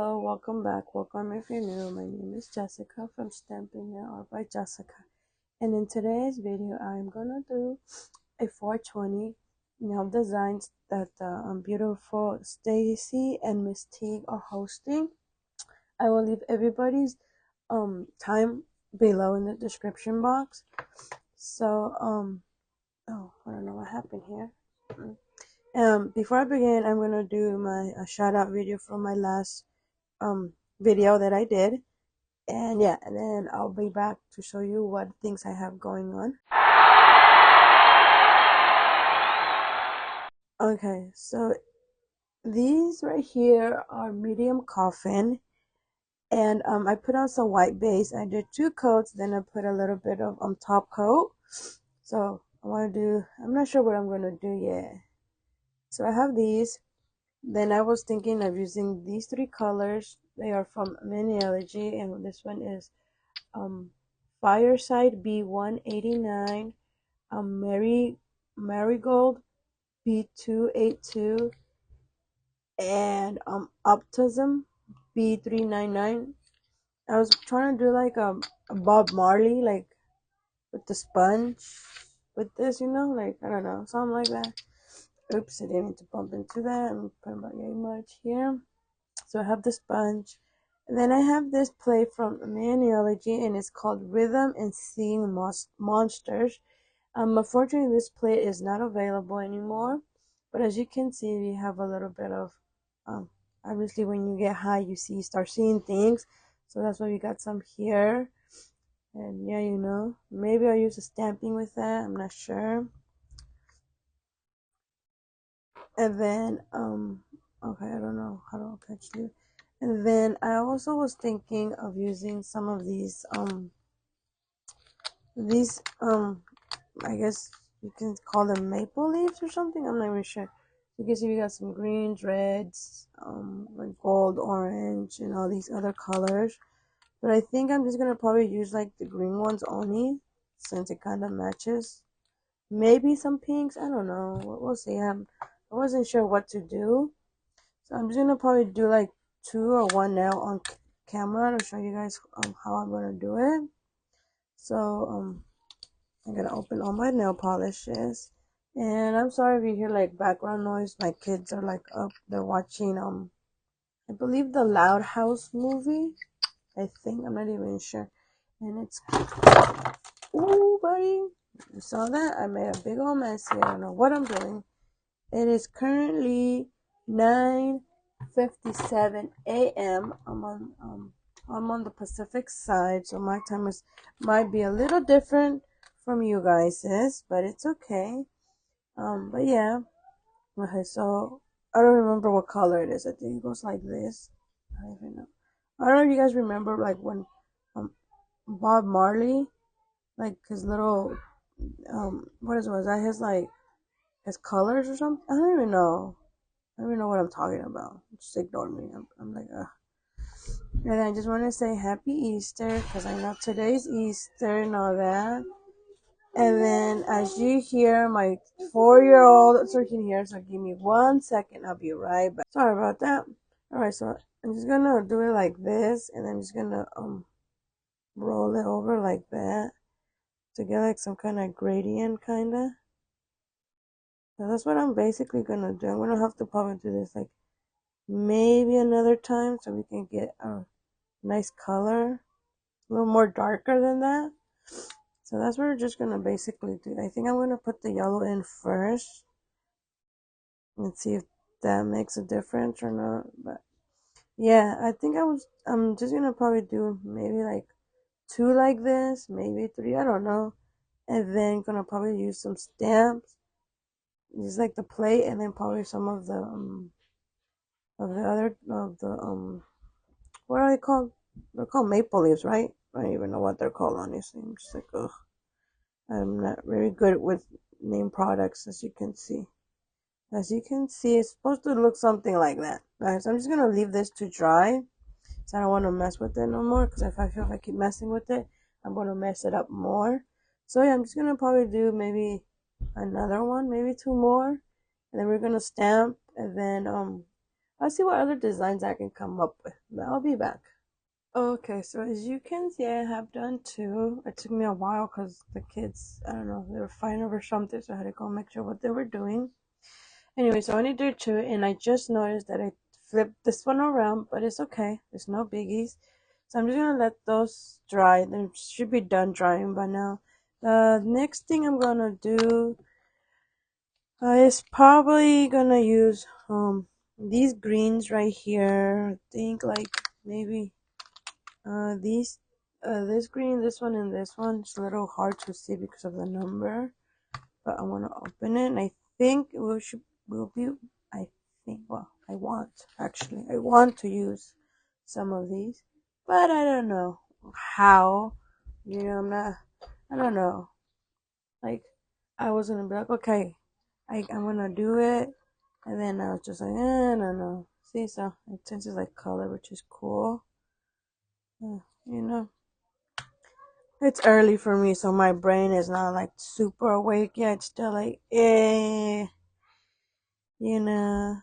Hello, welcome back. Welcome if you're new. My name is Jessica from Stamping Nail Art by Jessica. And in today's video, I'm gonna do a 420 nail designs that beautiful Stacy and Miss Teague are hosting. I will leave everybody's time below in the description box. So oh, I don't know what happened here. Before I begin, I'm gonna do my shout out video from my last video that I did, and yeah, and then I'll be back to show you what things I have going on. Okay, so these right here are medium coffin, and I put on some white base. I did 2 coats, then I put a little bit of top coat. So I want to do, I'm not sure what I'm gonna do yet. So I have these. Then I was thinking of using these 3 colors. They are from Mittler, and this one is Fireside B189, Marigold B282, and Optimism B399. I was trying to do like a Bob Marley, like with the sponge, with this, you know, like I don't know, something like that. Oops, I didn't mean to bump into that. I'm putting about very much here. So I have the sponge. And then I have this play from Mittler, and it's called Rhythm and Seeing Monsters. Unfortunately, this plate is not available anymore. But as you can see, we have a little bit of, obviously when you get high, start seeing things. So that's why we got some here. And yeah, you know, maybe I'll use a stamping with that. I'm not sure. And then, okay, I don't know how to catch you. And then I also was thinking of using some of these, I guess you can call them maple leaves or something. I'm not even sure. You can see we got some greens, reds, like gold, orange, and all these other colors. But I think I'm just gonna probably use like the green ones only, since it kind of matches. Maybe some pinks. I don't know. We'll see. I wasn't sure what to do, so I'm just gonna probably do like 2 or 1 nail on camera to show you guys how I'm gonna do it. So I'm gonna open all my nail polishes, and I'm sorry if you hear like background noise. My kids are like up. They're watching I believe the Loud House movie. I think, I'm not even sure. And it's, ooh, buddy, you saw that? I made a big old mess here. I don't know what I'm doing. It is currently 9:57 a.m. I'm on the Pacific side, so my time might be a little different from you guys's, but it's okay. But yeah. Okay, so I don't remember what color it is. I think it goes like this. I don't even know. I don't know if you guys remember like when Bob Marley, like his little what is it? Was that his like his colors or something? I don't even know. I don't even know what I'm talking about. Just ignore me. I'm like, ugh. And I just want to say Happy Easter, because I know today's Easter and all that. And then as you hear, my 4-year-old searching here, so give me 1 second. I'll be right back. Sorry about that. Alright, so I'm just gonna do it like this, and I'm just gonna roll it over like that to get like some kind of gradient, kinda. So that's what I'm basically gonna do. I'm gonna have to probably do this like maybe another time so we can get a nice color, a little more darker than that. So that's what we're just gonna basically do. I think I'm gonna put the yellow in first and see if that makes a difference or not. But yeah, I think I'm just gonna probably do maybe like 2 like this, maybe 3, I don't know. And then gonna probably use some stamps, use like the plate, and then probably some of the what are they called? They're called maple leaves, right? I don't even know what they're called, honestly. I'm just like, ugh. I'm not very good with name products, as you can see. As you can see, it's supposed to look something like that. Alright, so I'm just gonna leave this to dry. So I don't want to mess with it no more, because if I keep messing with it, I'm gonna mess it up more. So yeah, I'm just gonna probably do maybe another one, maybe 2 more, and then we're gonna stamp, and then I'll see what other designs I can come up with. But I'll be back. Okay, so as you can see, I have done two. It took me a while because the kids, I don't know, they were fighting over something, so I had to go make sure what they were doing. Anyway, so I only did two, and I just noticed that I flipped this one around, but it's okay. There's no biggies. So I'm just gonna let those dry. They should be done drying by now. The next thing I'm gonna do is probably gonna use these greens right here. I think like maybe these this green, this one, and this one. It's a little hard to see because of the number, but I want to open it, and I think will be. I think. Well, I want to use some of these, but I don't know how. You know, I'm not. I don't know. Like I was gonna be like, okay, I'm gonna do it, and then I was just like, I don't know. See, so it changes like color, which is cool. You know. It's early for me, so my brain is not like super awake yet. It's still like, you know.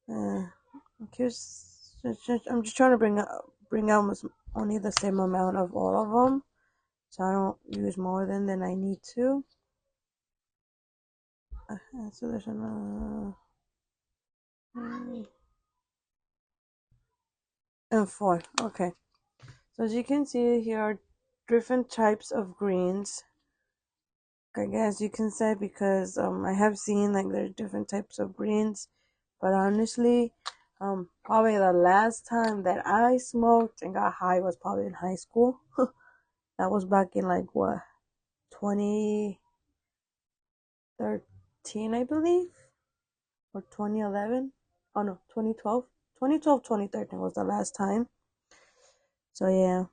Uh, I'm just trying to bring out only the same amount of all of them, so I don't use more than I need to. So there's another and four. Okay, so as you can see, here are different types of greens. I guess you can say because I have seen like there's different types of greens, but honestly, probably the last time that I smoked and got high was probably in high school. That was back in like what 2013, I believe, or 2011. Oh no, 2012. 2012, 2013 was the last time. So yeah,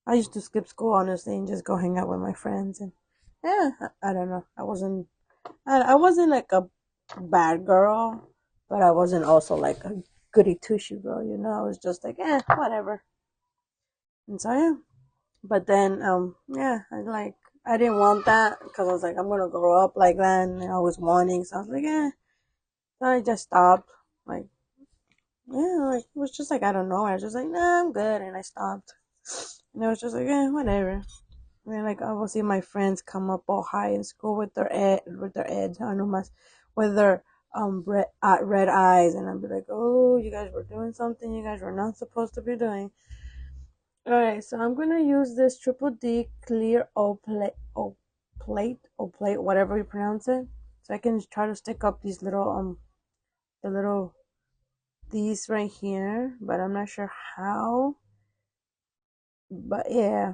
I used to skip school honestly and just go hang out with my friends and yeah, I don't know. I wasn't like a bad girl, but I wasn't also like a goody two shoe girl, you know. I was just like, whatever. And so yeah, but then yeah, I didn't want that because I was like, I'm gonna grow up like that, and I was wanting, so I was like, So I just stopped. Like yeah, like it was just like I don't know. I was just like, nah, I'm good, and I stopped. And I was just like, whatever. I mean, like I will see my friends come up all high in school with their eds. I know my with their red eyes, and I'd be like, oh, you guys were doing something you guys were not supposed to be doing. All right, so I'm gonna use this triple D clear O plate, whatever you pronounce it. So I can try to stick up these little the little these right here, but I'm not sure how. But yeah,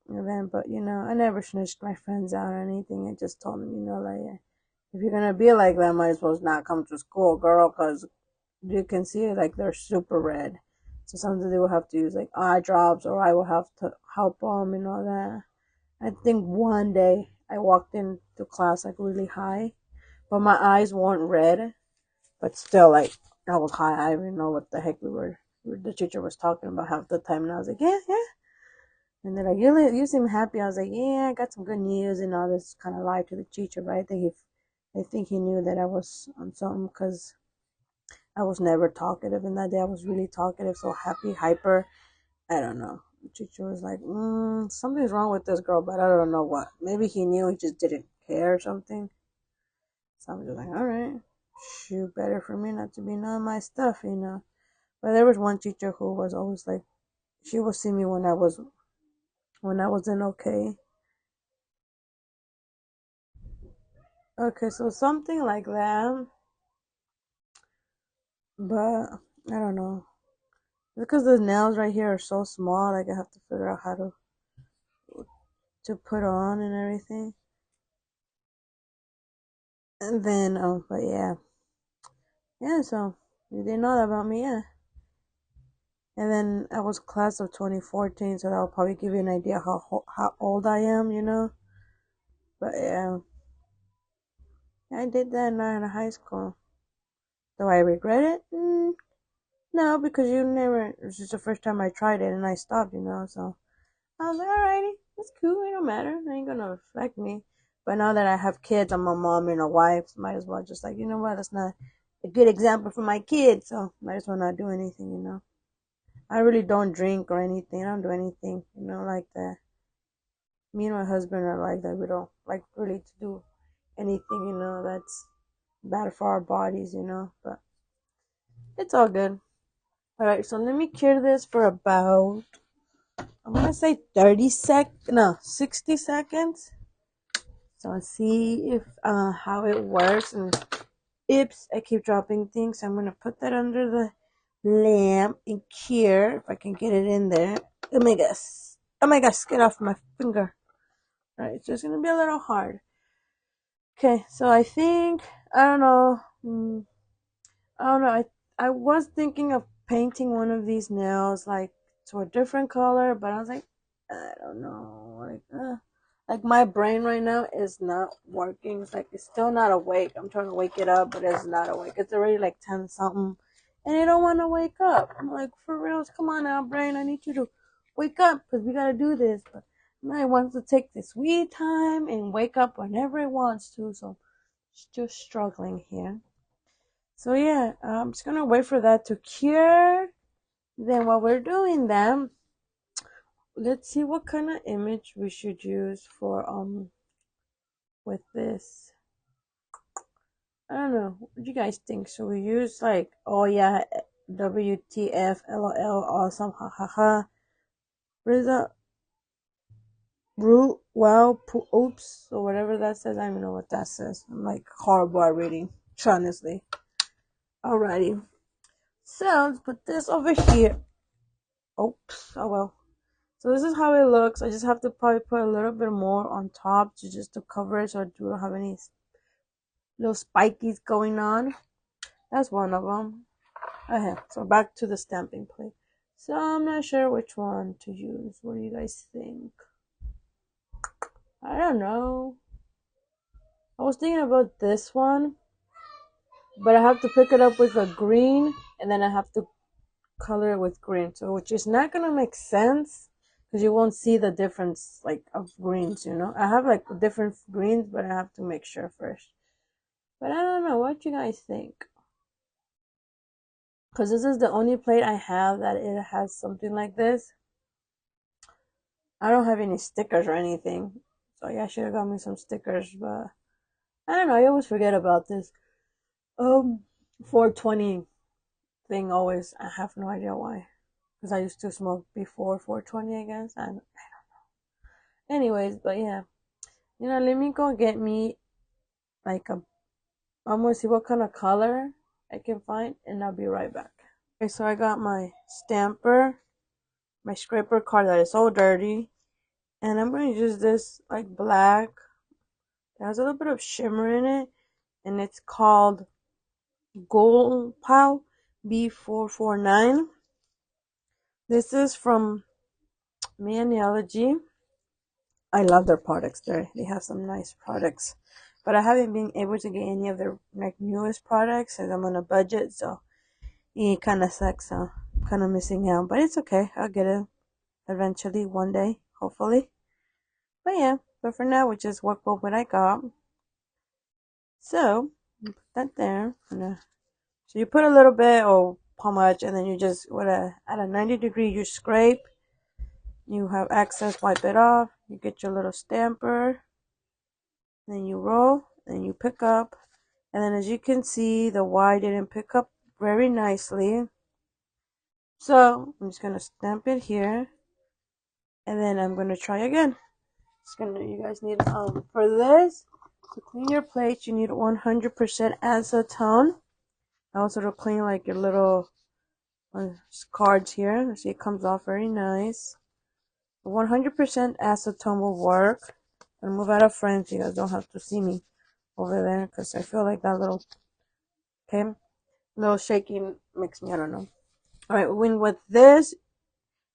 and then, but you know, I never snitched my friends out or anything. I just told them, you know, like if you're gonna be like that, might as well not come to school, girl, because you can see like they're super red. So sometimes they will have to use like eye drops, or I will have to help them and all that. I think one day I walked into class like really high, but my eyes weren't red, but still like I was high. I didn't know what the heck the teacher was talking about half the time, and I was like, yeah, yeah. And they're like, you seem happy. I was like, yeah, I got some good news and all this. Kind of lied to the teacher, but I think he knew that I was on something because I was never talkative. And that day I was really talkative, so happy, hyper. I don't know. The teacher was like, something's wrong with this girl, but I don't know what. Maybe he knew, he just didn't care or something. So I'm just like, all right, shoot, better for me not to be knowing my stuff, you know. But there was one teacher who was always like, she would see me when I wasn't okay. Okay, so something like that, but I don't know. Because the nails right here are so small, like I have to figure out how to put on and everything. And then, but yeah, yeah. So you didn't know that about me, yeah. And then I was class of 2014, so that will probably give you an idea how old I am, you know. But yeah, I did that in high school. Do I regret it? No, because you never. It was just the first time I tried it, and I stopped, you know. So I was like, alrighty, it's cool. It don't matter. It ain't gonna affect me. But now that I have kids, I'm a mom and a wife. So might as well just like, you know what? Let's not. a good example for my kids, so might as well not do anything, you know. I really don't drink or anything. I don't do anything, you know, like that. Me and my husband are like that. We don't like really to do anything, you know, that's bad for our bodies, you know, but it's all good. All right, so let me cure this for about, I'm gonna say 60 seconds. So see if how it works. And oops, I keep dropping things. So I'm gonna put that under the lamp and cure if I can get it in there. Oh my gosh! Oh my gosh! Get off my finger! All right, so it's gonna be a little hard. Okay, so I think I don't know. I don't know. I was thinking of painting one of these nails like to a different color, but I was I don't know. Like my brain right now is not working. It's like it's still not awake. I'm trying to wake it up, but it's not awake. It's already like 10 something, and it don't want to wake up. I'm like, for reals, come on now, brain. I need you to wake up because we gotta do this. But now it wants to take this sweet time and wake up whenever it wants to. So it's just struggling here. So yeah, I'm just gonna wait for that to cure. Then while we're doing that, let's see what kind of image we should use for with this. I don't know. What do you guys think? Should we use like, oh yeah, WTF, LOL, awesome, ha ha ha. What is that? Root, wow, oops, or whatever that says. I don't even know what that says. I'm like horrible at reading, honestly. Alrighty. So let's put this over here. Oops, oh well. So this is how it looks. I just have to probably put a little bit more on top to just to cover it so I don't have any little spikies going on. That's one of them. Okay, so back to the stamping plate. So I'm not sure which one to use. What do you guys think? I don't know. I was thinking about this one, but I have to pick it up with a green and then I have to color it with green. So which is not gonna make sense because you won't see the difference like of greens, you know. I have like different greens, but I have to make sure first. But I don't know what you guys think, because this is the only plate I have that it has something like this. I don't have any stickers or anything, so yeah, I should have got me some stickers, but I don't know. I always forget about this 420 thing. Always, I have no idea why, because I used to smoke before 420, I guess. And anyways, but yeah, you know, let me go get me like a. I'm gonna see what kind of color I can find, and I'll be right back. Okay, so I got my stamper, my scraper card that is so dirty, and I'm gonna use this like black. It has a little bit of shimmer in it, and it's called Gold Pal B449. This is from Mittler. I love their products. They have some nice products, but I haven't been able to get any of their like newest products as I'm on a budget, so it kind of sucks. So I'm kind of missing out, but it's okay. I'll get it eventually one day, hopefully. But yeah, but for now, we just work with what I got. So put that there. So you put a little bit or how much, and then you just at a 90-degree you scrape. You have excess, wipe it off. You get your little stamper. Then you roll, then you pick up, and then as you can see, the Y didn't pick up very nicely. So I'm just gonna stamp it here, and then I'm gonna try again. You guys need for this to clean your plates, you need 100% acetone. Also to clean like your little cards here. See, it comes off very nice. 100% acetone will work. I'm gonna move out of frame so you guys don't have to see me over there because I feel like that little shaking makes me, I don't know. Alright, with this,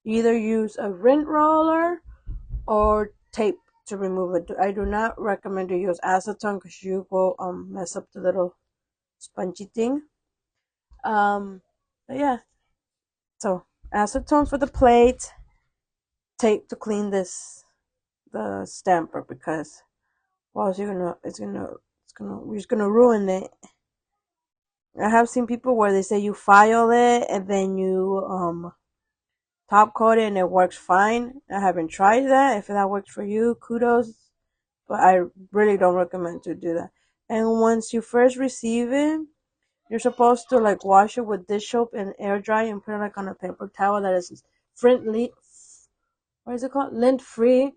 you either use a lint roller or tape to remove it. I do not recommend to use acetone because you will mess up the little spongy thing. But yeah, so acetone for the plate, tape to clean the stamper because, well, you're gonna, we're just gonna ruin it. I have seen people where they say you file it and then you top coat it and it works fine. I haven't tried that. If that works for you, kudos. But I really don't recommend to do that. And once you first receive it, you're supposed to like wash it with dish soap and air dry and put it like on a paper towel that is friendly. What is it called? Lint free,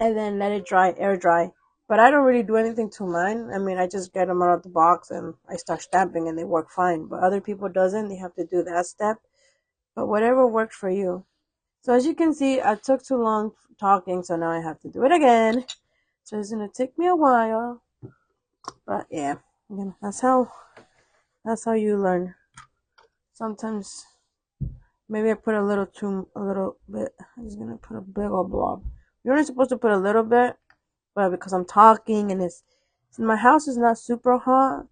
and then let it dry, air dry. But I don't really do anything to mine. I mean, I just get them out of the box and I start stamping and they work fine. But other people doesn't. They have to do that step. But whatever works for you. So as you can see, I took too long talking, so now I have to do it again. So it's gonna take me a while. But yeah, that's how you learn. Sometimes maybe I put a little bit. I'm just gonna put a big old blob. You're only supposed to put a little bit, but because I'm talking and my house is not super hot,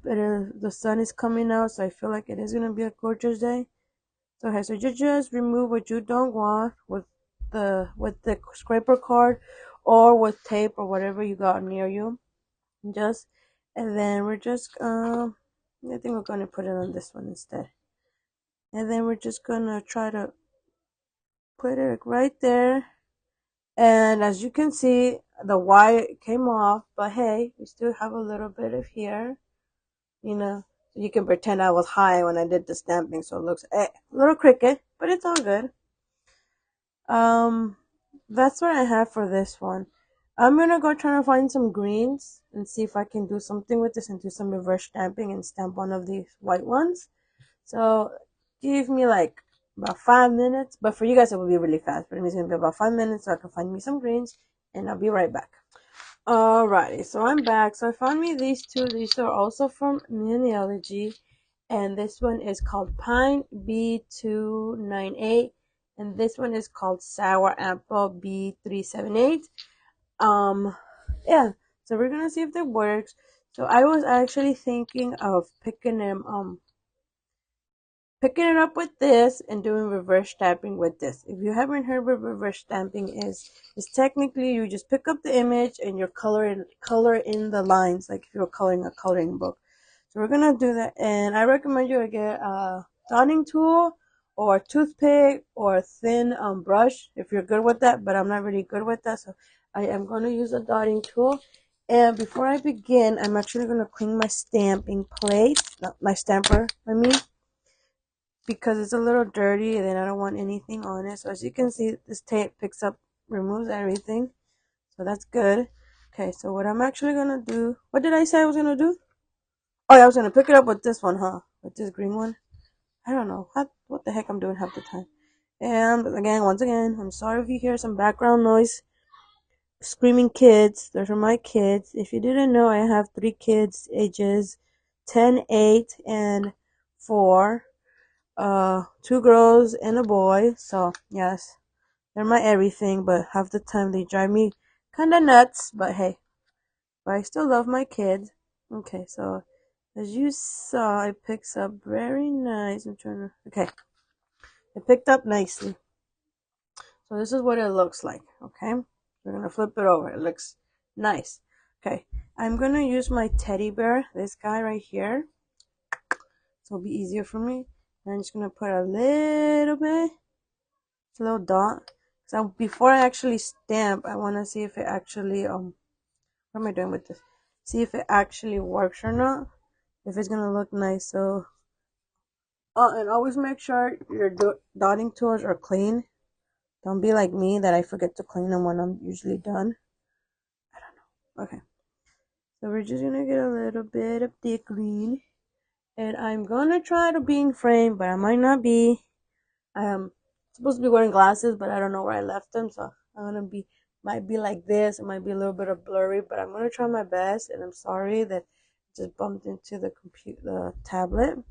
but the sun is coming out, so I feel like it is gonna be a gorgeous day. So okay, so you just remove what you don't want with the scraper card or with tape or whatever you got near you. Just and then we're just I think we're gonna put it on this one instead. And then we're just gonna try to put it right there. And as you can see, the white came off, but hey, we still have a little bit of here, so you can pretend I was high when I did the stamping, so it looks a little crooked, but it's all good. Um, that's what I have for this one. I'm gonna go try to find some greens and see if I can do something with this and do some reverse stamping and stamp one of these white ones. So give me like about 5 minutes, but for you guys it will be really fast. For me it's gonna be about 5 minutes so I can find me some greens and I'll be right back. Alrighty, so I'm back. So I found me these two. These are also from Mittler, and this one is called Pine B298, and this one is called Sour Apple B378. Yeah. So we're gonna see if that works. So I was actually thinking of picking it up with this and doing reverse stamping with this. If you haven't heard what reverse stamping is, it's technically you just pick up the image and you're color in the lines like if you're coloring a coloring book. So we're gonna do that, and I recommend you to get a dotting tool or a toothpick or a thin brush if you're good with that. But I'm not really good with that, so I am gonna use a dotting tool. And before I begin, I'm actually gonna clean my stamping plate, not my stamper. Because it's a little dirty and then I don't want anything on it. So as you can see, this tape removes everything. So that's good. Okay, so what I'm actually gonna do, what did I say I was gonna do? Oh yeah, I was gonna pick it up with this one, huh? With this green one. I don't know what the heck I'm doing half the time. And again, once again, I'm sorry if you hear some background noise. Screaming kids. Those are my kids. If you didn't know, I have 3 kids, ages 10, 8, and 4. 2 girls and a boy. So yes, they're my everything, but half the time they drive me kind of nuts. But hey, I still love my kids. Okay, so as you saw, it picks up very nice. Okay, it picked up nicely. So this is what it looks like. Okay, we're gonna flip it over. It looks nice. Okay, I'm gonna use my teddy bear, this guy right here, so it'll be easier for me. I'm just gonna put a little bit. A little dot. So before I actually stamp, I want to see if it actually what am I doing with this? See if it actually works or not. If it's gonna look nice. So and always make sure your dotting tools are clean. Don't be like me that I forget to clean them when I'm usually done. I don't know. Okay. So we're just gonna get a little bit of the green, and I'm gonna try to be in frame, but I might not be. I'm supposed to be wearing glasses, but I don't know where I left them, so I'm gonna might be like this. It might be a little bit of blurry, but I'm gonna try my best. And I'm sorry that I just bumped into the tablet.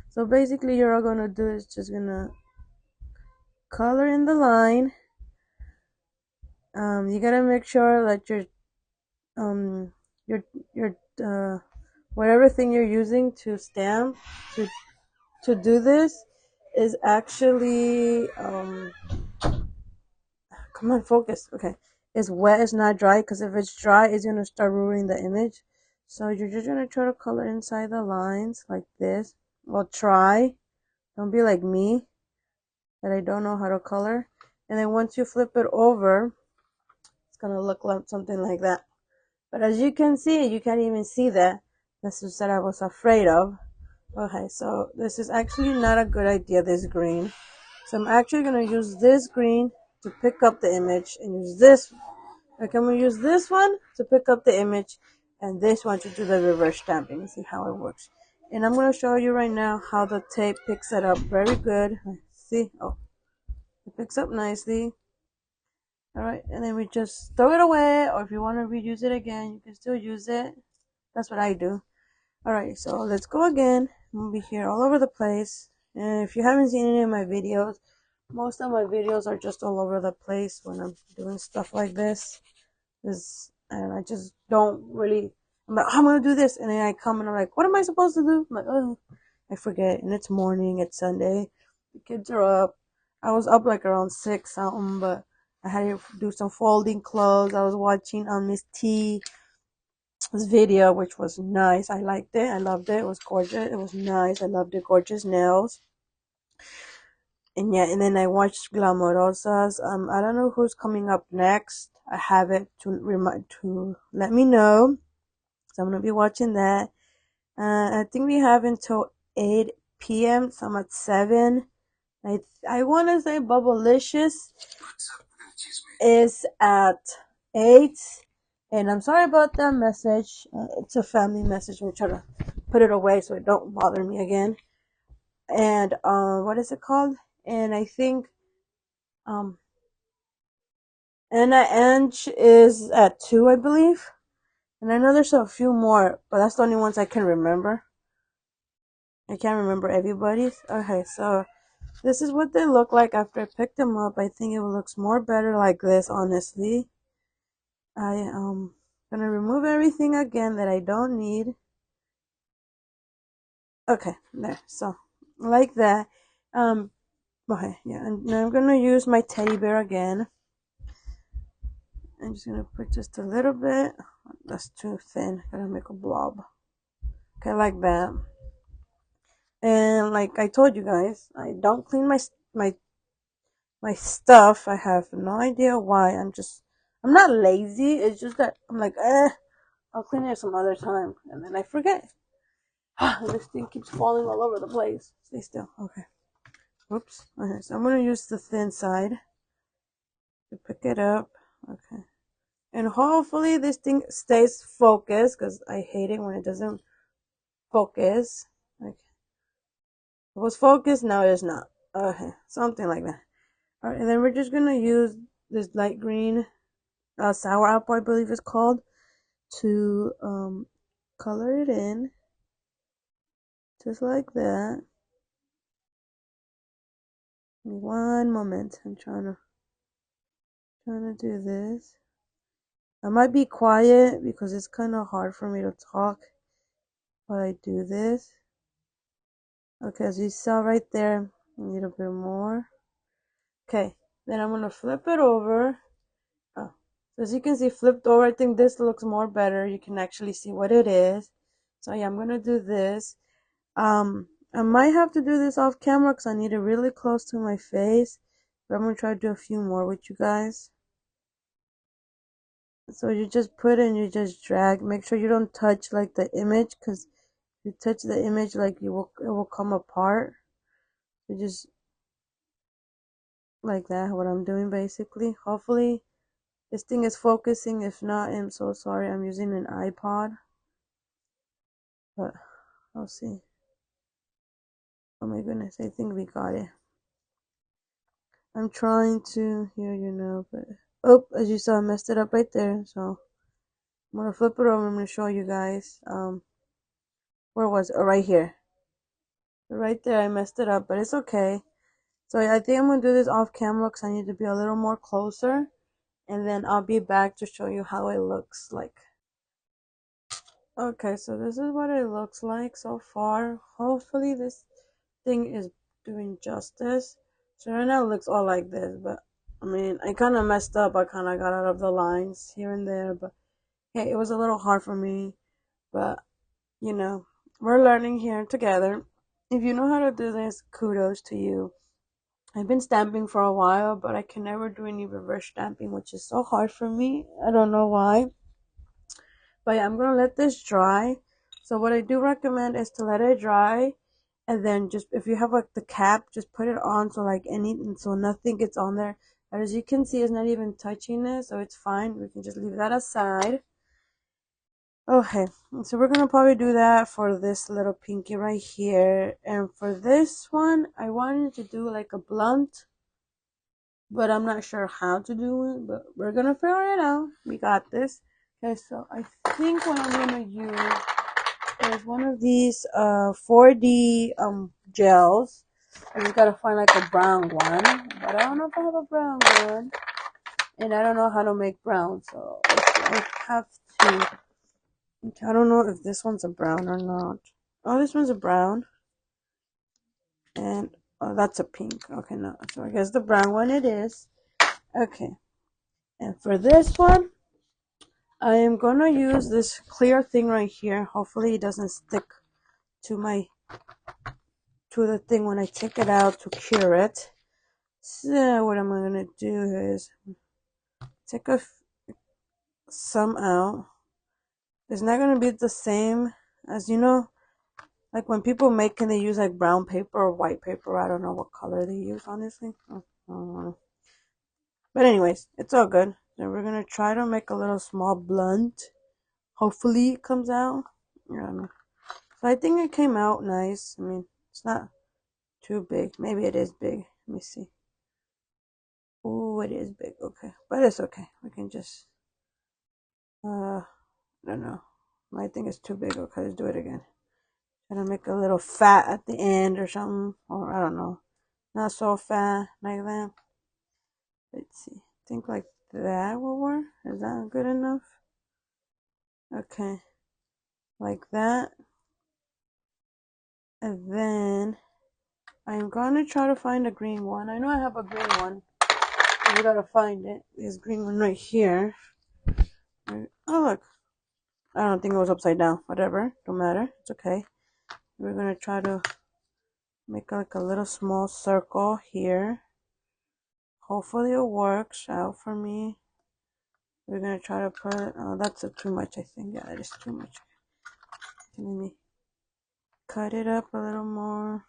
So basically, you're all gonna do is just gonna color in the line. You gotta make sure that your whatever thing you're using to stamp to do this is actually come on, focus. Okay. It's wet, it's not dry, because if it's dry, it's going to start ruining the image. So you're just gonna try to color inside the lines like this. Well, try. Don't be like me, that I don't know how to color. And then once you flip it over, it's gonna look like something like that. But as you can see, you can't even see that. This is what I was afraid of. Okay, so this is actually not a good idea, this green. So I'm actually gonna use this green to pick up the image and use this. Okay, I'm gonna use this one to pick up the image and this one to do the reverse stamping. See how it works. And I'm gonna show you right now how the tape picks it up very good. See? Oh, it picks up nicely. Alright, and then we just throw it away, or if you want to reuse it again, you can still use it. That's what I do. Alright, so let's go again. I'm gonna be here all over the place. And if you haven't seen any of my videos, most of my videos are just all over the place when I'm doing stuff like this. And I just don't really, I'm like, oh, I'm gonna do this, and then I come and I'm like, what am I supposed to do? I'm like, oh, I forget, and it's morning, it's Sunday, the kids are up. I was up like around 6 something, but I had to do some folding clothes. I was watching Miss T's video, which was nice. I liked it. I loved it. It was gorgeous. It was nice. I loved it. Gorgeous nails. And yeah, and then I watched Glamorosas. I don't know who's coming up next. I have it to let me know. So I'm gonna be watching that. I think we have until 8 p.m. So I'm at 7. I want to say Bubblicious is at 8. And I'm sorry about that message. It's a family message. I'm trying to put it away so it don't bother me again. And what is it called? And I think Anna Ange is at 2, I believe. And I know there's a few more, but that's the only ones I can remember. I can't remember everybody's. Okay, so this is what they look like after I picked them up. I think it looks more better like this, honestly. I gonna remove everything again that I don't need. Okay, there. So like that. Okay, yeah, and now I'm gonna use my teddy bear again. I'm just gonna put just a little bit. That's too thin. Gotta make a blob. Okay, like that. And like I told you guys, I don't clean my stuff. I have no idea why. I'm not lazy. It's just that I'm like, I'll clean it some other time, and then I forget. This thing keeps falling all over the place. Stay still. Okay. Oops. Okay, so I'm gonna use the thin side to pick it up. Okay. And hopefully this thing stays focused, because I hate it when it doesn't focus. Okay. It was focused, now it is not. Okay. Something like that. Alright, and then we're just gonna use this light green sour apple, I believe it's called, to color it in. Just like that. One moment. I'm trying to do this. I might be quiet because it's kind of hard for me to talk while I do this. Okay, as you saw right there, a little bit more. Okay, then I'm gonna flip it over. Oh, so as you can see, flipped over. I think this looks more better. You can actually see what it is. So yeah, I'm gonna do this. I might have to do this off camera because I need it really close to my face. But I'm gonna try to do a few more with you guys. So you just put and you just drag. Make sure you don't touch like the image, because if you touch the image, like it will come apart. So just like that, what I'm doing basically. Hopefully this thing is focusing. If not, I'm so sorry. I'm using an iPod, but I'll see. Oh my goodness, I think we got it. I'm trying to hear you now, but oh, as you saw, I messed it up right there. So I'm gonna flip it over. I'm gonna show you guys. Where was it? Oh, right here. Right there, I messed it up, but it's okay. So I think I'm gonna do this off camera because I need to be a little more closer, and then I'll be back to show you how it looks like. Okay, so this is what it looks like so far. Hopefully this thing is doing justice. So right now it looks all like this, but I mean, I kind of messed up. I kind of got out of the lines here and there, but hey, it was a little hard for me but you know, we're learning here together. If you know how to do this, kudos to you. I've been stamping for a while, but I can never do any reverse stamping, which is so hard for me. I don't know why. But yeah, I'm gonna let this dry. So what I do recommend is to let it dry, and then just if you have like the cap, just put it on so nothing gets on there. But as you can see, it's not even touching it, so it's fine. We can just leave that aside. Okay, so we're gonna probably do that for this little pinky right here, and for this one, I wanted to do like a blunt, but I'm not sure how to do it. But we're gonna figure it out. We got this. Okay, so I think what I'm gonna use is one of these 4D gels. I just gotta find like a brown one, but I don't know if I have a brown one, and I don't know how to make brown, so I have to. Okay, I don't know if this one's a brown or not. Oh, this one's a brown, and oh, that's a pink. Okay, no, so I guess the brown one it is. Okay, and for this one, I am gonna use this clear thing right here. Hopefully, it doesn't stick to the thing when I take it out to cure it. So what I'm gonna do is take some out. It's not gonna be the same as like when people make, can they use like brown paper or white paper? I don't know what color they use, honestly. But anyways, it's all good. So we're gonna try to make a little small blunt. Hopefully it comes out. Yeah. So I think it came out nice. I mean, it's not too big. Maybe it is big. Let me see. Oh, it is big. Okay, but it's okay. We can just I don't know. I think it's too big. Okay, let's do it again. Try to make a little fat at the end or something, or I don't know. Not so fat like that. Let's see. I think like that will work. Is that good enough? Okay, like that. And then I'm gonna try to find a green one. I know I have a green one. We gotta find it. This green one right here. Oh look. I don't think it was upside down. Whatever. Don't matter. It's okay. We're gonna try to make like a little small circle here. Hopefully it works out for me. We're gonna try to put it. Oh, that's too much, I think. Yeah, that is too much. Let me cut it up a little more.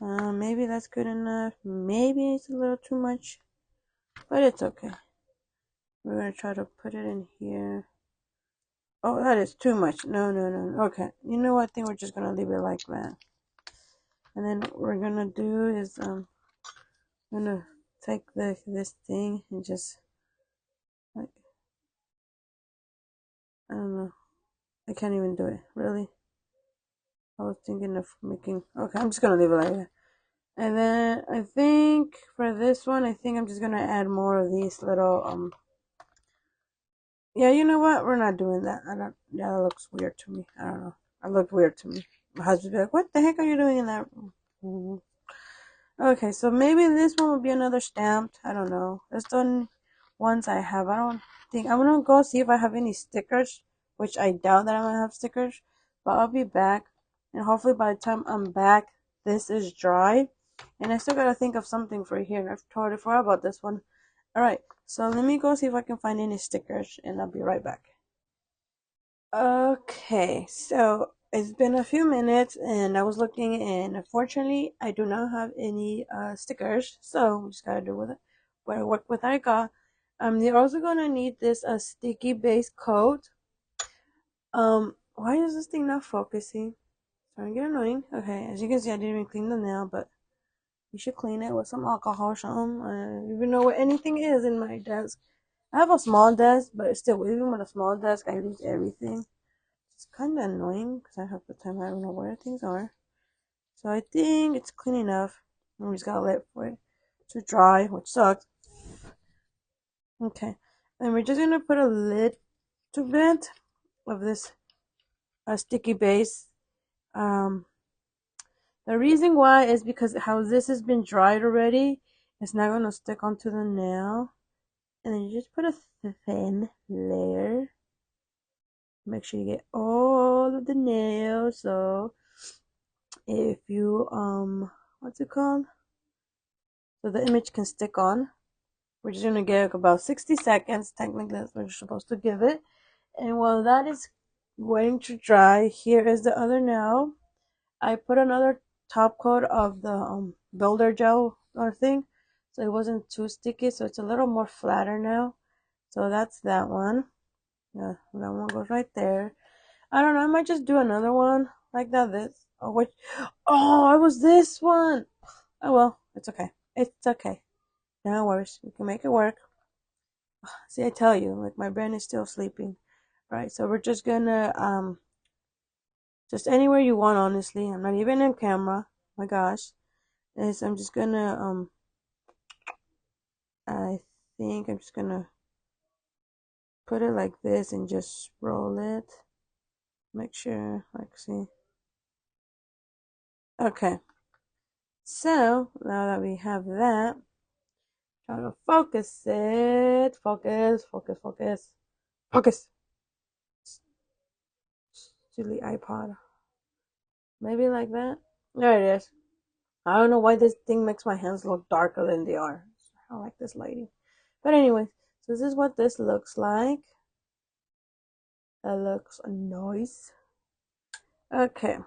Maybe that's good enough. Maybe it's a little too much, but it's okay. We're gonna try to put it in here. Oh, that is too much. No, no, no. Okay. You know what? I think we're just gonna leave it like that. And then what we're gonna do is I'm gonna take this thing and just like, I don't know. I can't even do it. Really? I was thinking of making. Okay, I'm just gonna leave it like that. And then I think for this one, I think I'm just gonna add more of these little Yeah, you know what? We're not doing that. I don't. Yeah, that looks weird to me. I don't know. It looked weird to me. My husband be like, "What the heck are you doing in that room?" Okay, so maybe this one will be another stamped. I don't know. That's the only ones I have. I don't think I'm gonna go see if I have any stickers, which I doubt that I'm gonna have stickers. But I'll be back, and hopefully by the time I'm back, this is dry. And I still gotta think of something for here. I've totally forgot about this one. All right, so let me go see if I can find any stickers, and I'll be right back. Okay, so it's been a few minutes and I was looking, and unfortunately I do not have any stickers, so we just gotta do with it. But work with what I got. You're also gonna need this sticky base coat. Why is this thing not focusing? Starting to get annoying. Okay, as you can see, I didn't even clean the nail, but you should clean it with some alcohol or something. I don't even know what anything is in my desk. I have a small desk, but still, even with a small desk, I lose everything. It's kind of annoying because I have the time, I don't know where things are. So I think it's clean enough. We just gotta wait for it to dry, which sucks. Okay, and we're just gonna put a little bit of this sticky base. The reason why is because how this has been dried already, it's not gonna stick onto the nail. And then you just put a thin layer Make sure you get all of the nails. So if you what's it called? So the image can stick on. We're just gonna give about 60 seconds. Technically, that's what you're supposed to give it. And while that is waiting to dry, here is the other nail. I put another top coat of the builder gel or thing, so it wasn't too sticky. So it's a little more flatter now. So that's that one. Yeah, that one goes right there. I don't know. I might just do another one like that. This. Oh, which? Oh, I was this one. Oh well, it's okay. It's okay. No worries. We can make it work. See, I tell you, like my brain is still sleeping. Right. So we're just gonna just anywhere you want. Honestly, I'm not even in camera. My gosh. Is I'm just gonna I think I'm just gonna put it like this and just roll it. Make sure, like, see. Okay. So now that we have that, try to focus it. Focus, focus, focus, focus. Silly iPod. Maybe like that. There it is. I don't know why this thing makes my hands look darker than they are. I like this lighting. But anyway, so this is what this looks like. That looks nice. Okay.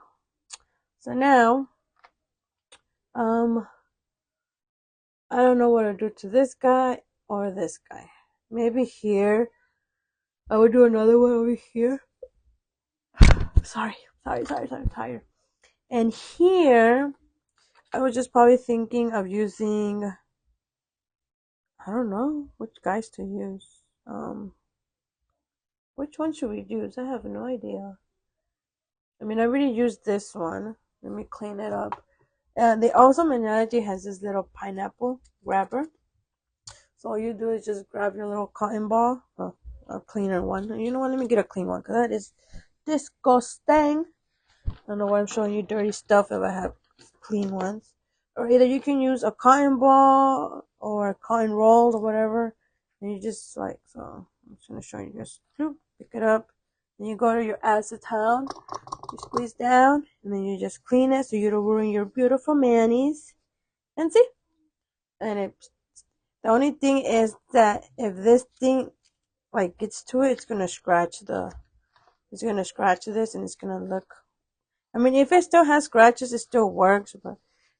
So now, I don't know what to do to this guy or this guy. Maybe here. I would do another one over here. Sorry, I'm tired. And here, I was just probably thinking of using, I don't know which guys to use. Which one should we use? I have no idea. I mean, I already used this one. Let me clean it up. The Awesome Analogy has this little pineapple grabber. So all you do is just grab your little cotton ball, a cleaner one. You know what? Let me get a clean one because that is disgusting. I don't know why I'm showing you dirty stuff if I have clean ones. Or either you can use a cotton ball or a cotton roll or whatever. And you just like, so I'm just going to show you. Just pick it up. Then you go to your acetone. You squeeze down. And then you just clean it so you don't ruin your beautiful manis. And see? And the only thing is that if this thing like gets to it, it's gonna scratch this and it's gonna look, I mean, if it still has scratches, it still works, but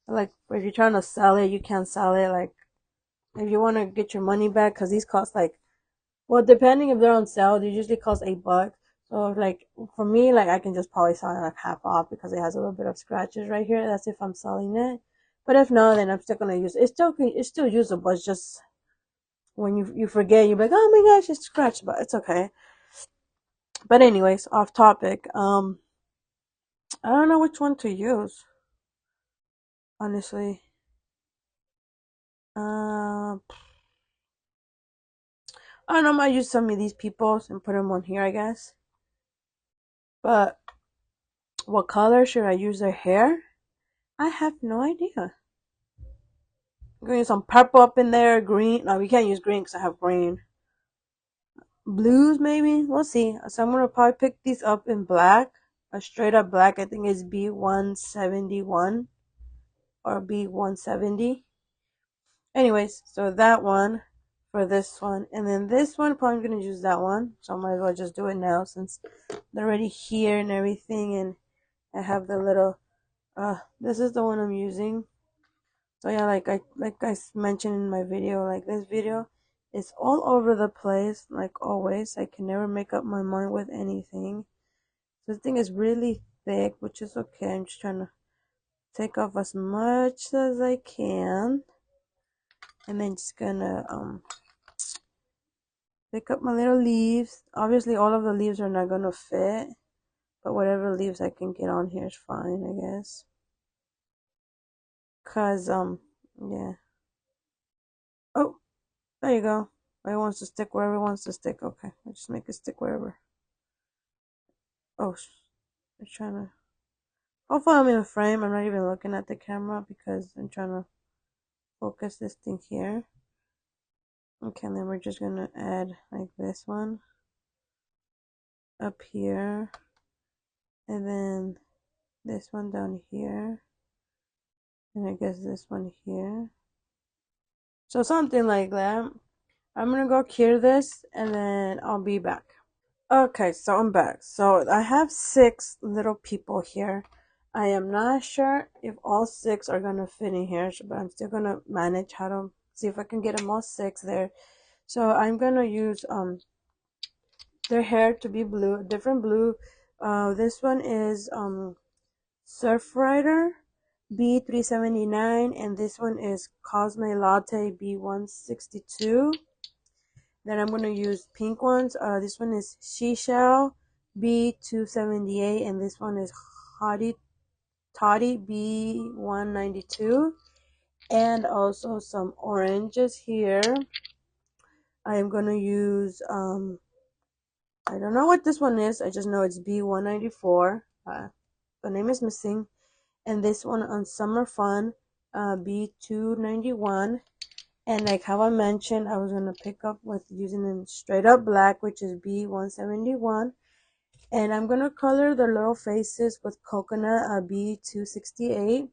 like if you're trying to sell it, you can't sell it. Like if you want to get your money back, because these cost like, well, depending if they're on sale, they usually cost $8. So like for me, like I can just probably sell it like half off because it has a little bit of scratches right here. That's if I'm selling it. But if not, then I'm still gonna use it. It's still usable. It's just when you forget, you're like, oh my gosh, it's scratched, but it's okay. But anyways, off topic. I don't know which one to use, honestly. I don't know. I might use some of these peoples and put them on here, I guess. But what color should I use their hair? I have no idea. I'm gonna use some purple up in there, green. No, we can't use green because I have green. Blues, maybe. We'll see. So I'm gonna probably pick these up in black, a straight up black. I think it's B171 or B170. Anyways, so that one for this one, and then this one probably gonna use that one. So I might as well just do it now since they're already here and everything, and I have the little. This is the one I'm using. So yeah, like I mentioned in my video, like this video is all over the place, like always. I can never make up my mind with anything. This thing is really thick, which is okay. I'm just trying to take off as much as I can, and then just gonna pick up my little leaves. Obviously, all of the leaves are not gonna fit, but whatever leaves I can get on here is fine, I guess. Cause yeah. Oh, there you go. It wants to stick wherever it wants to stick. Okay, I just make it stick wherever. Oh, I'm trying to. Hopefully, I'm in frame. I'm not even looking at the camera because I'm trying to focus this thing here. Okay, and then we're just gonna add like this one. up here, and then this one down here, and I guess this one here. So something like that. I'm gonna go cure this and then I'll be back. Okay, so I'm back. So I have 6 little people here. I am not sure if all 6 are gonna fit in here, but I'm still gonna manage how to see if I can get them all 6 there. So I'm gonna use their hair to be blue, different blue. This one is Surf Rider B379, and this one is Cosme Latte B162. Then I'm gonna use pink ones. This one is Seashell B278, and this one is Hottie Toddy B192. And also some oranges here. I am gonna use I don't know what this one is. I just know it's B194. The name is missing. And this one on Summer Fun B291. And like how I mentioned, I was going to pick up with using them straight up black, which is B171. And I'm going to color the little faces with coconut B268.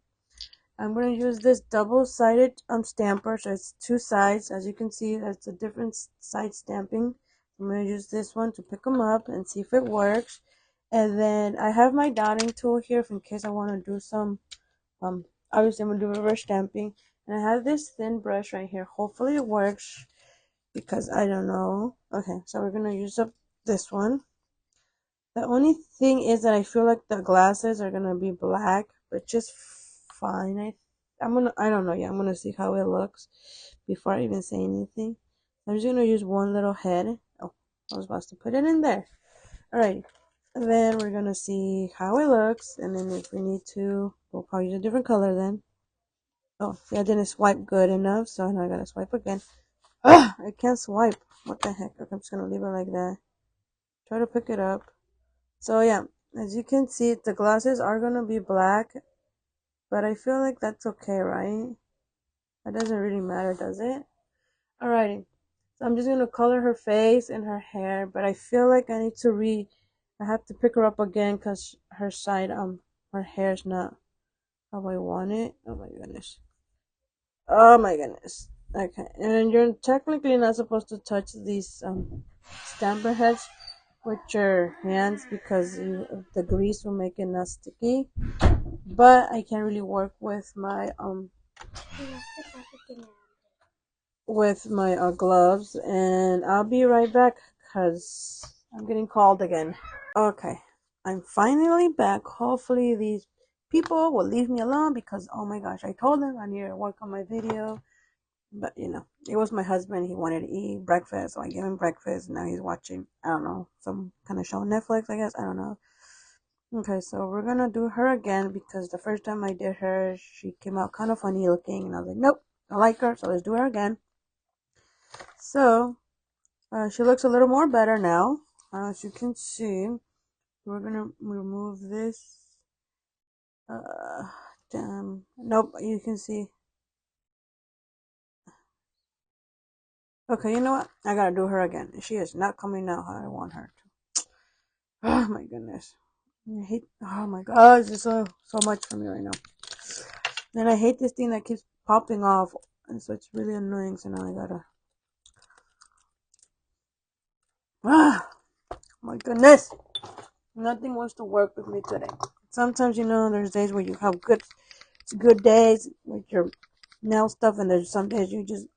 I'm going to use this double-sided stamper. So it's 2 sides. As you can see, it's a different side stamping. I'm going to use this one to pick them up and see if it works. And then I have my dotting tool here in case I want to do some, obviously I'm going to do reverse stamping. And I have this thin brush right here. Hopefully it works because I don't know. Okay, so we're going to use up this one. The only thing is that I feel like the glasses are going to be black, but just fine. I don't know. Yeah, I'm going to see how it looks before I even say anything. I'm just going to use one little head. Oh, I was about to put it in there. Alright. And then we're going to see how it looks. And then if we need to, we'll probably use a different color then. Oh, see, I didn't swipe good enough, so now I gotta swipe again. Ugh, I can't swipe. What the heck? Okay, I'm just gonna leave it like that. Try to pick it up. So yeah, as you can see, the glasses are gonna be black, but I feel like that's okay, right? That doesn't really matter, does it? Alrighty. So I'm just gonna color her face and her hair, but I feel like I need to I have to pick her up again because her side, her hair's not how I want it. Oh my goodness. Oh my goodness. Okay, and you're technically not supposed to touch these stamper heads with your hands because the grease will make it not sticky. But I can't really work with my gloves, and I'll be right back because I'm getting called again. Okay, I'm finally back. Hopefully these people will leave me alone because oh my gosh, I told them I need to work on my video. But you know, it was my husband. He wanted to eat breakfast, so I gave him breakfast. And now he's watching, I don't know, some kind of show on Netflix, I guess. I don't know. Okay, so we're gonna do her again because the first time I did her, she came out kind of funny looking, and I was like, nope, I like her, so let's do her again. So she looks a little more better now, as you can see. We're gonna remove this. Damn. Nope, you can see. Okay, you know what? I gotta do her again. She is not coming out how I want her to. Oh my goodness. I hate, oh my god, this is so much for me right now. And I hate this thing that keeps popping off. And so it's really annoying. So now I gotta, ah, my goodness. Nothing wants to work with me today. Sometimes, you know, there's days where you have good days with your nail stuff. And there's some days you just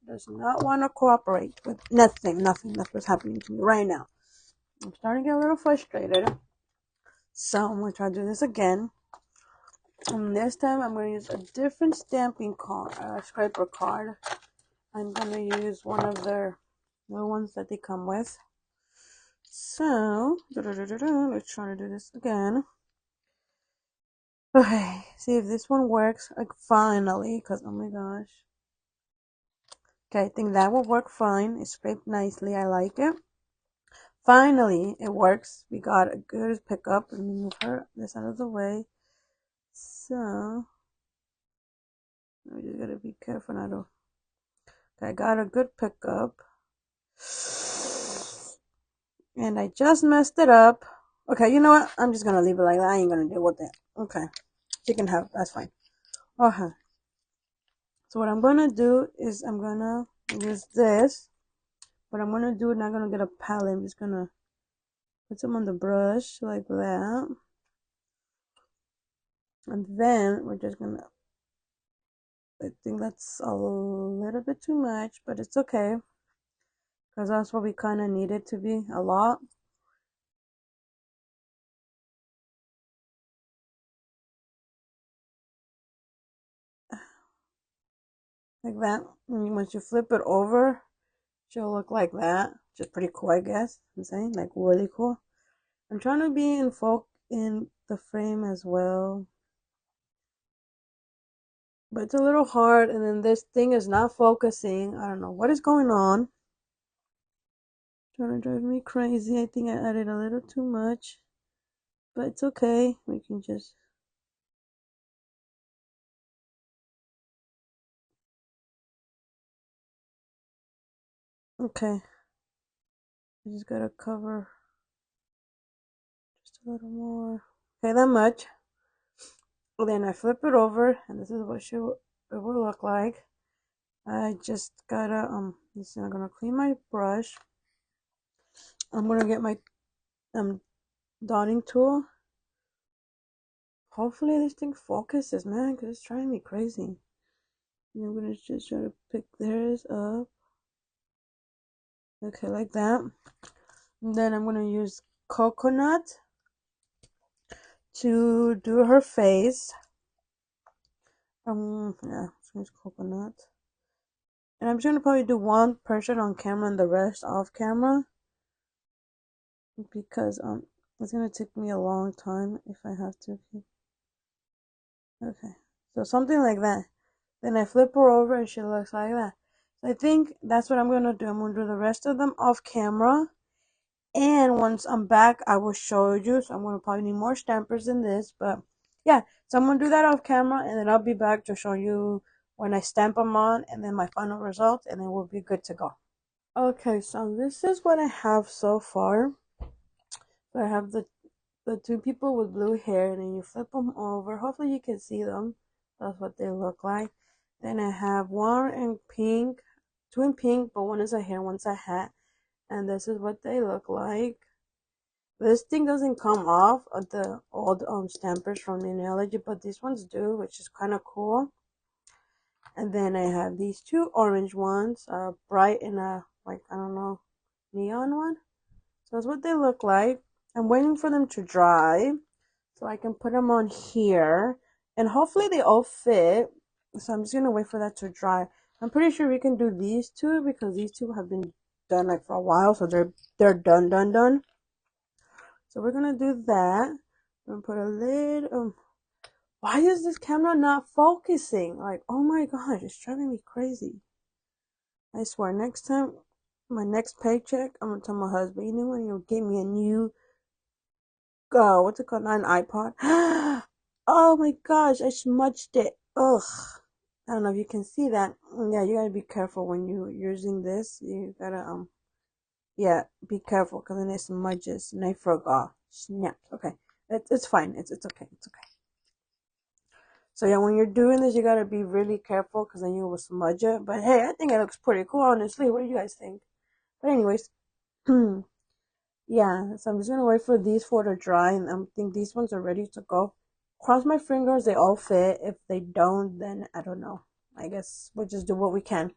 does not want to cooperate with nothing. That's what's happening to me right now. I'm starting to get a little frustrated. So I'm going to try to do this again. And this time I'm going to use a different stamping card, scraper card. I'm going to use one of their little ones that they come with. So, let's try to do this again. Okay, see if this one works. Like, finally, because oh my gosh. Okay, I think that will work fine. It scraped nicely. I like it. Finally, it works. We got a good pickup. Let me move this out of the way. So, we just gotta be careful not to. Okay, I got a good pickup. And I just messed it up. Okay, you know what? I'm just gonna leave it like that. I ain't gonna deal with it. Okay. You can have, that's fine. Okay. So what I'm gonna do is I'm gonna use this. What I'm gonna do, not gonna get a palette. I'm just gonna put some on the brush like that. And then we're just gonna, I think that's a little bit too much, but it's okay. Because that's what we kind of need it to be, a lot. Like that. And once you flip it over, she'll look like that. Which is pretty cool, I guess. I'm saying, like, really cool. I'm trying to be in the frame as well. But it's a little hard, and then this thing is not focusing. I don't know what is going on. Trying to drive me crazy. I think I added a little too much. But it's okay. We can just... Okay. I just gotta cover just a little more. Okay, that much. Then I flip it over, and this is what it will look like. I just gotta this I'm gonna clean my brush. I'm gonna get my dotting tool. Hopefully this thing focuses, man, because it's driving me crazy. And I'm gonna just try to pick theirs up. Okay, like that. And then I'm gonna use coconut to do her face. Yeah, let's use coconut. And I'm just gonna probably do one person on camera and the rest off camera. Because it's gonna take me a long time if I have to. Okay, so something like that. Then I flip her over and she looks like that. So I think that's what I'm gonna do. I'm gonna do the rest of them off camera, and once I'm back I will show you. So I'm gonna probably need more stampers than this, but yeah, so I'm gonna do that off camera, and then I'll be back to show you when I stamp them on, and then my final results, and then we'll be good to go. Okay, so this is what I have so far. So I have the two people with blue hair, and then you flip them over. Hopefully you can see them. That's what they look like. Then I have one in pink, two in pink, but one is a hair, one's a hat. And this is what they look like. This thing doesn't come off of the old stampers from the Nailology, but these ones do, which is kind of cool. And then I have these two orange ones, bright and a, like, I don't know, neon one. So that's what they look like. I'm waiting for them to dry so I can put them on here, and hopefully they all fit. So I'm just gonna wait for that to dry. I'm pretty sure we can do these two because these two have been done like for a while, so they're done. So we're gonna do that. I'm gonna put a lid. Why is this camera not focusing? Like, oh my gosh, it's driving me crazy. I swear, next time, my next paycheck, I'm gonna tell my husband, you know what, you'll give me a new, what's it called, not an iPod. Oh my gosh, I smudged it. Ugh. I don't know if you can see that. Yeah, you gotta be careful when you're using this. You gotta, yeah, be careful because then it smudges. And I forgot. Snap. Okay. It's fine. It's okay. It's okay. So yeah, when you're doing this, you gotta be really careful because then you will smudge it. But hey, I think it looks pretty cool, honestly. What do you guys think? But anyways, yeah. So I'm just gonna wait for these four to dry, and I think these ones are ready to go. Cross my fingers, they all fit. If they don't, then I don't know. I guess we'll just do what we can.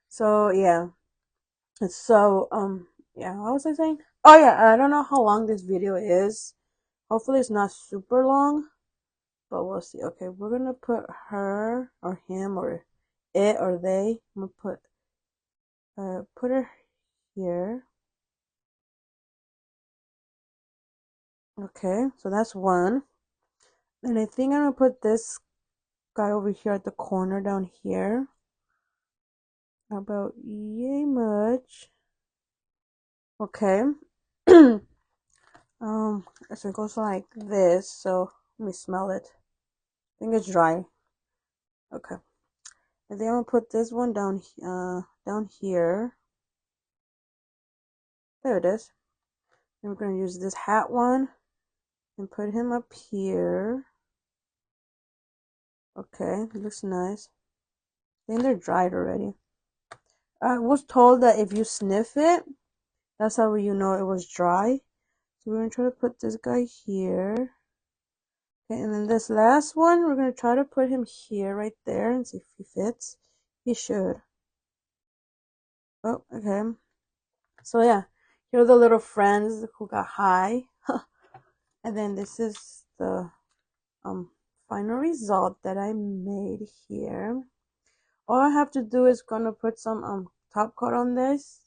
So yeah. So yeah, what was I saying? Oh yeah, I don't know how long this video is. Hopefully it's not super long. But we'll see. Okay, we're gonna put her or him or it or they. I'm gonna put her here. Okay, so that's one. And I think I'm gonna put this guy over here at the corner down here. About yay much. Okay. So it goes like this. So let me smell it. I think it's dry. Okay. And then I'm gonna put this one down here. There it is. And we're going to use this hat one and put him up here. Okay, it looks nice. I think they're dried already. I was told that if you sniff it, that's how you know it was dry. So we're going to try to put this guy here. Okay, and then this last one, we're going to try to put him here, right there, and see if he fits. He should. Oh, okay. So yeah, here are the little friends who got high. And then this is the final result that I made here. All I have to do is gonna put some top coat on this,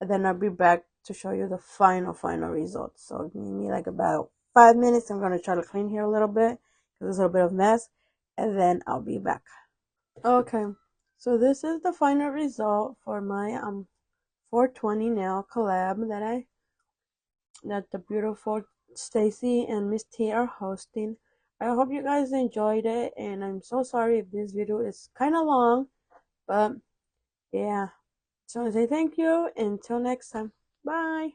and then I'll be back to show you the final result. So give me like about 5 minutes. I'm gonna try to clean here a little bit because there's a little bit of mess, and then I'll be back. Okay, so this is the final result for my 420 nail collab that the beautiful Stacy and Miss T are hosting. I hope you guys enjoyed it, and I'm so sorry if this video is kind of long, but yeah. So I say thank you. Until next time. Bye.